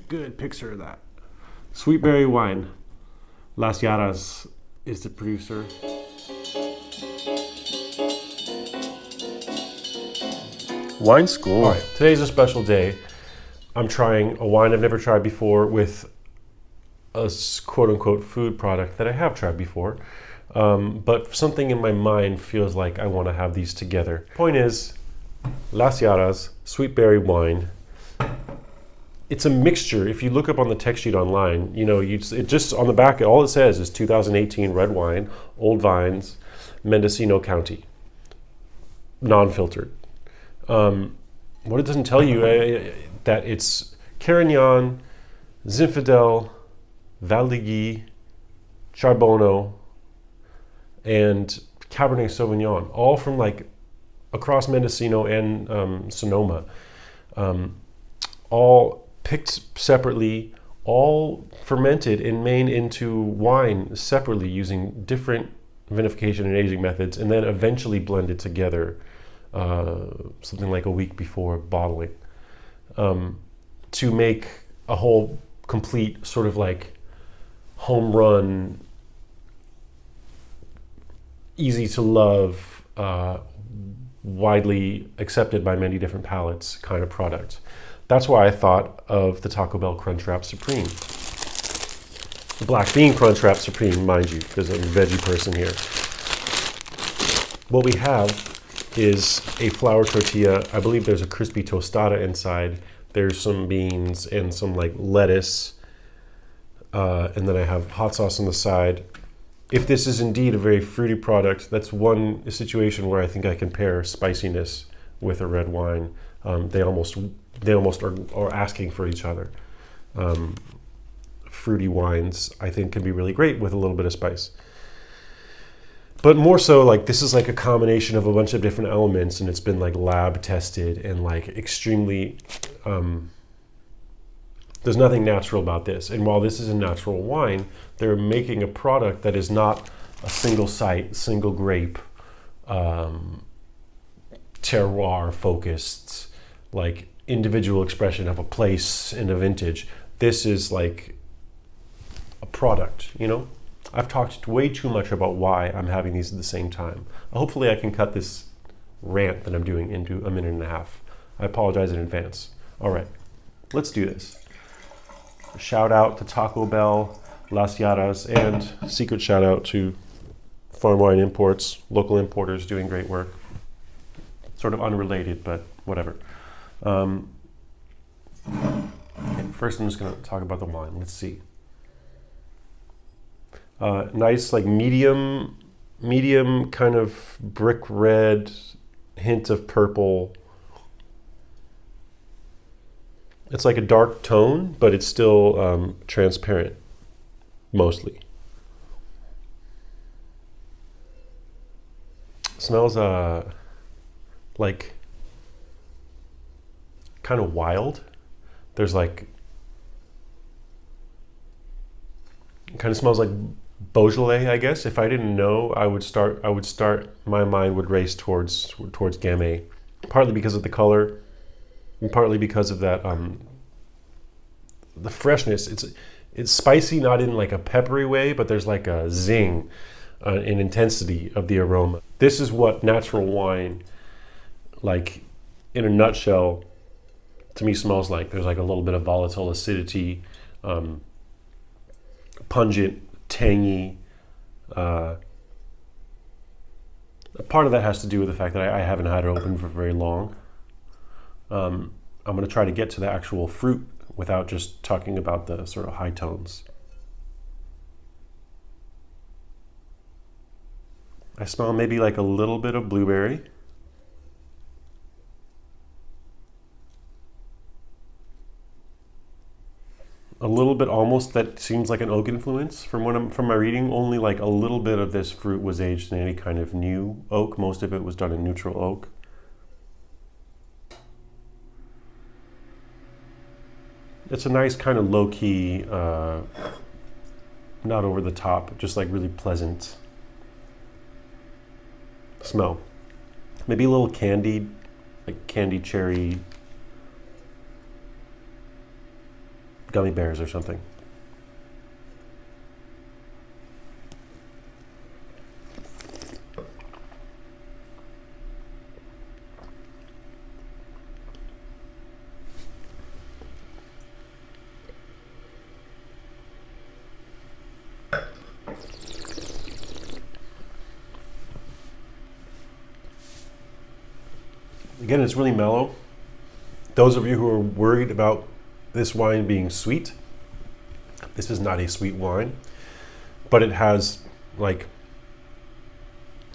good picture of that. Sweet berry wine. Las Jaras is the producer. Wine school. All right, today's a special day. I'm trying a wine I've never tried before with a quote-unquote food product that I have tried before. But something in my mind feels like I want to have these together. Point is, Las Jaras sweet berry wine. It's a mixture. If you look up on the text sheet online, it just on the back, all it says is 2018 red wine, old vines, Mendocino County, non-filtered. What it doesn't tell you that it's Carignan, Zinfandel, Valdegui, Charbonneau, and Cabernet Sauvignon, all from like across Mendocino and Sonoma, all picked separately, all fermented and made into wine separately using different vinification and aging methods, and then eventually blended together something like a week before bottling to make a whole complete sort of like home run, easy to love, widely accepted by many different palates kind of product. That's why I thought of the Taco Bell Crunchwrap Supreme. The Black Bean Crunchwrap Supreme, mind you, because I'm a veggie person here. What we have is a flour tortilla. I believe there's a crispy tostada inside. There's some beans and some like lettuce. And then I have hot sauce on the side. If this is indeed a very fruity product, that's one situation where I think I can pair spiciness with a red wine. They almost are asking for each other. Fruity wines, I think, can be really great with a little bit of spice. But more so, like, this is like a combination of a bunch of different elements, and it's been like lab tested and like extremely. There's nothing natural about this. And while this is a natural wine, they're making a product that is not a single site, single grape, terroir focused, like individual expression of a place and a vintage. This is like a product, I've talked way too much about why I'm having these at the same time. Hopefully I can cut this rant that I'm doing into a minute and a half. I apologize in advance. All right, let's do this. Shout out to Taco Bell, Las Jaras, and secret shout out to Farm Wine Imports, local importers doing great work. Sort of unrelated, but whatever. Okay, first I'm just going to talk about the wine. Let's see. Nice, like medium kind of brick red, hint of purple. It's like a dark tone, but it's still transparent, mostly. Smells like kind of wild. There's like, it kind of smells like Beaujolais, I guess. If I didn't know, I would start. My mind would race towards Gamay, partly because of the color, and partly because of that the freshness. It's spicy, not in like a peppery way, but there's like a zing, an intensity of the aroma. This is what natural wine, like in a nutshell, to me smells like. There's like a little bit of volatile acidity, pungent, tangy. Part of that has to do with the fact that I haven't had it open for very long. I'm going to try to get to the actual fruit without just talking about the sort of high tones. I smell maybe like a little bit of blueberry. A little bit, almost, that seems like an oak influence. From my reading, only like a little bit of this fruit was aged in any kind of new oak. Most of it was done in neutral oak. It's a nice kind of low-key, not over the top, just like really pleasant smell. Maybe a little candied, like candy cherry, gummy bears or something. Again, it's really mellow. Those of you who are worried about this wine being sweet, this is not a sweet wine, but it has, like,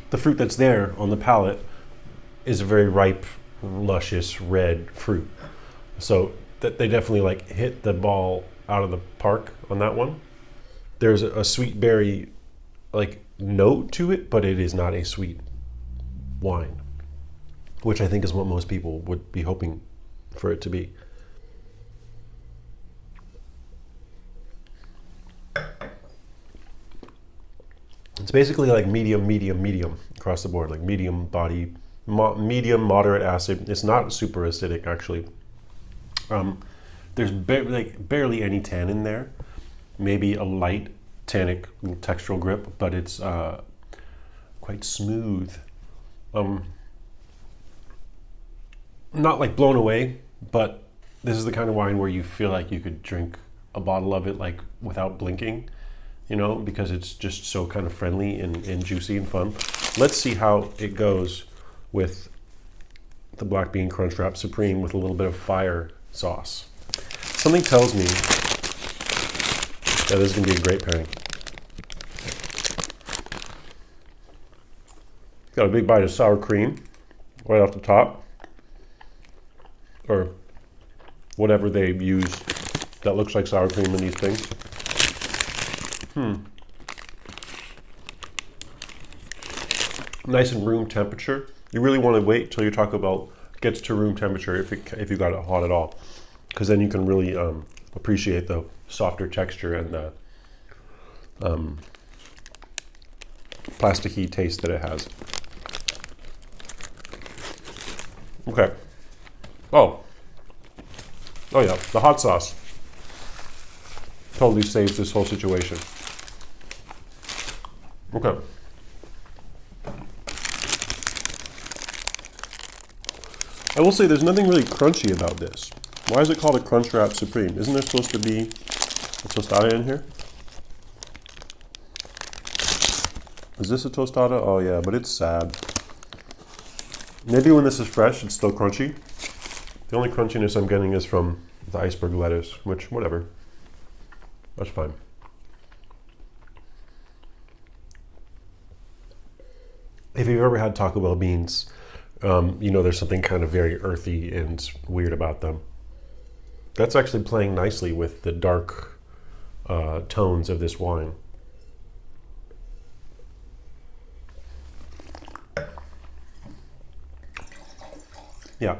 the fruit that's there on the palate is a very ripe, luscious red fruit. So that they definitely like hit the ball out of the park on that one. There's a sweet berry like note to it, but it is not a sweet wine, which I think is what most people would be hoping for it to be. It's basically like medium across the board, like medium body, medium, moderate acid. It's not super acidic, actually. There's barely any tannin in there. Maybe a light tannic textural grip, but it's quite smooth. Not like blown away, but this is the kind of wine where you feel like you could drink a bottle of it like without blinking, you know, because it's just so kind of friendly and juicy and fun. Let's see how it goes with the Black Bean Crunchwrap Supreme with a little bit of fire sauce. Something tells me that this is going to be a great pairing. Got a big bite of sour cream right off the top, or whatever they use that looks like sour cream in these things. Nice and room temperature. You really want to wait till your Taco Bell gets to room temperature if you got it hot at all, because then you can really appreciate the softer texture and the plasticky taste that it has. Okay. Oh yeah, the hot sauce totally saves this whole situation. Okay. I will say there's nothing really crunchy about this. Why is it called a Crunchwrap Supreme? Isn't there supposed to be a tostada in here? Is this a tostada? Oh yeah, but it's sad. Maybe when this is fresh, it's still crunchy. The only crunchiness I'm getting is from the iceberg lettuce, which, whatever. That's fine. If you've ever had Taco Bell beans, you know there's something kind of very earthy and weird about them. That's actually playing nicely with the dark tones of this wine. Yeah,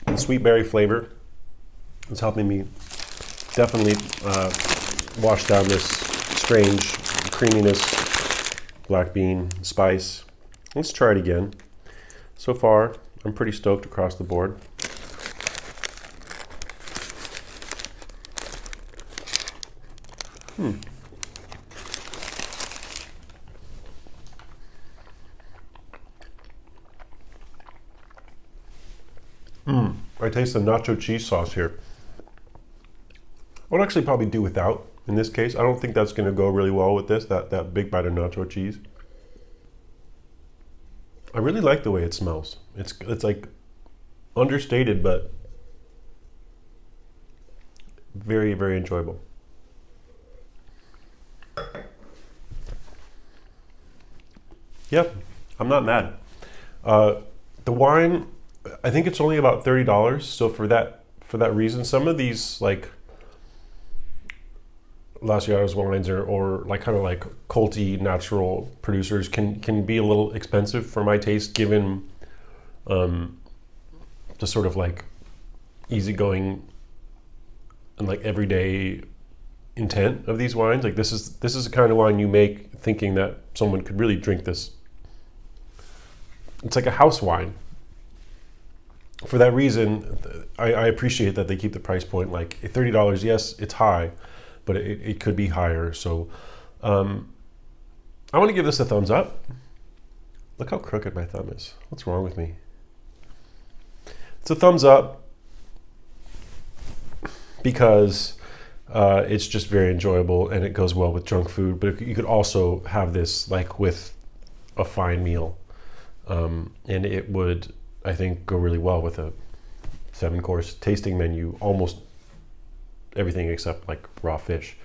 the sweet berry flavor is helping me definitely wash down this strange creaminess, black bean, spice. Let's try it again. So far, I'm pretty stoked across the board. I taste the nacho cheese sauce here. I would actually probably do without in this case. I don't think that's going to go really well with this, that big bite of nacho cheese. I really like the way it smells. It's like understated, but very, very enjoyable. Yep, I'm not mad. The wine, I think it's only about $30. So for that reason, some of these like Las Jaras wines or like kind of like culty natural producers can be a little expensive for my taste, given the sort of like easygoing and like everyday intent of these wines. Like this is the kind of wine you make thinking that someone could really drink this. It's like a house wine. for that reason, I appreciate that they keep the price point like $30. Yes, it's high, but it could be higher. So I want to give this a thumbs up. Look how crooked my thumb is. What's wrong with me? It's a thumbs up because it's just very enjoyable and it goes well with junk food. But you could also have this like with a fine meal, and it would, I think, go really well with a 7-course tasting menu, almost everything except like raw fish.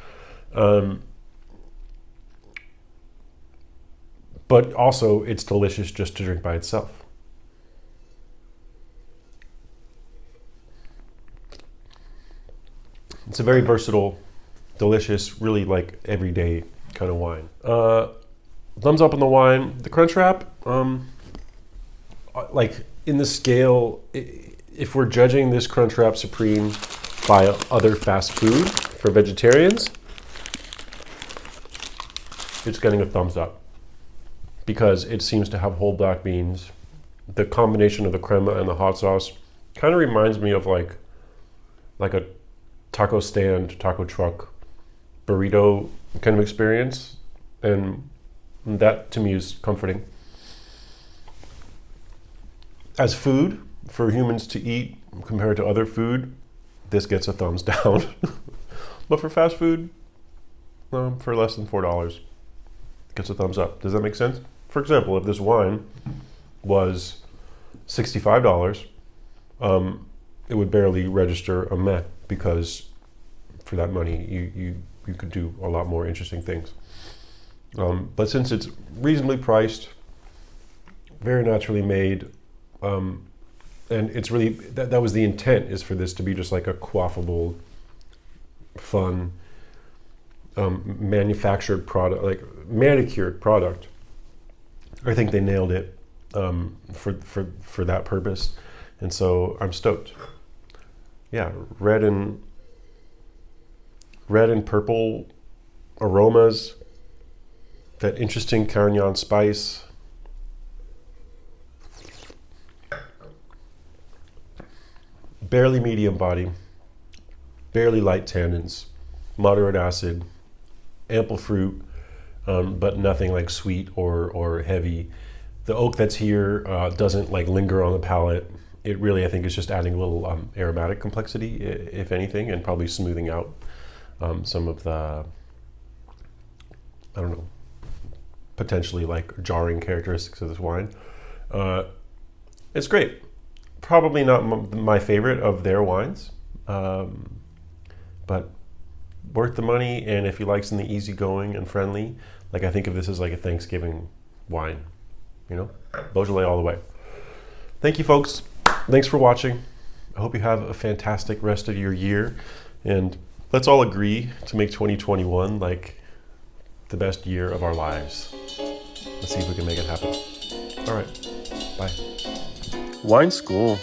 But also it's delicious just to drink by itself. It's a very versatile, delicious, really like everyday kind of wine. Thumbs up on the wine. The Crunchwrap, like in the scale, if we're judging this Crunchwrap Supreme by other fast food for vegetarians, it's getting a thumbs up because it seems to have whole black beans. The combination of the crema and the hot sauce kind of reminds me of like a taco stand, taco truck, burrito kind of experience, and that to me is comforting. As food for humans to eat compared to other food, this gets a thumbs down. But for fast food, for less than $4, it gets a thumbs up. Does that make sense? For example, if this wine was $65, it would barely register a meh, because for that money you could do a lot more interesting things. But since it's reasonably priced, very naturally made, and it's really, that was the intent, is for this to be just like a quaffable, fun, manufactured product, like manicured product. I think they nailed it for that purpose, and so I'm stoked. Yeah, red and purple aromas, that interesting Carignan spice. Barely medium body, barely light tannins, moderate acid, ample fruit, but nothing like sweet or heavy. The oak that's here doesn't like linger on the palate. It really, I think, is just adding a little aromatic complexity, if anything, and probably smoothing out some of the, I don't know, potentially like jarring characteristics of this wine. It's great. Probably not my favorite of their wines, but worth the money. And if you like something easygoing and friendly, like, I think of this as like a Thanksgiving wine, you know, Beaujolais all the way. Thank you, folks. Thanks for watching. I hope you have a fantastic rest of your year, and let's all agree to make 2021 like the best year of our lives. Let's see if we can make it happen. All right, bye. Wine School.